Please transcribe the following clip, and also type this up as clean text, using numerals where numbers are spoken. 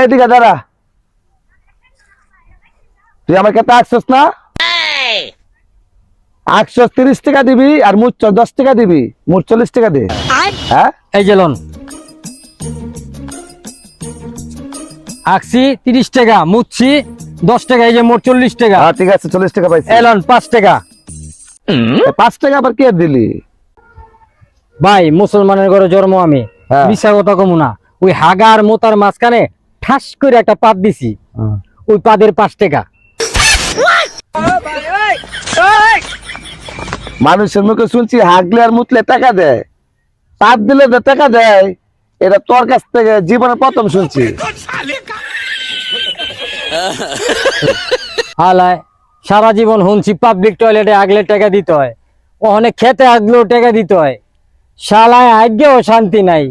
এদিকে দাঁড়া, তুই আমার কাছে আসছিস না? 830 টাকা দিবি আর মুচ 10 টাকা দিবি, মোট 40 টাকা দে। হ্যাঁ এই যে লোন আঁকছি 30 টাকা, মুচ্ছি 10 টাকা, এই যে মোট 40 টাকা। ঠিক আছে, 40 টাকা পাইছি। এলন 5 টাকা। 5 টাকা আবার কে দিলি? ভাই মুসলমানের ঘরে জন্ম আমি, হ্যাঁ। মিশা কথা কমু না। ওই হাগার মোতার মাঝখানে ঠাস করে একটা পাত দিছি, ওই পাদের 5 টাকা। মানুষের মুখে শুনছি হাগলে আর মুতলে টাকা দেয়, পাত দিলে তো টাকা দেয়, এটা তোর কাছ থেকে জীবনে প্রথম শুনছি। হালায় সারা জীবন শুনছি পাবলিক টয়লেটে আগলে টাকা দিতে হয়, ওখানে খেতে আগলেও টাকা দিতে হয়। শালায় আজ্ঞেও শান্তি নাই।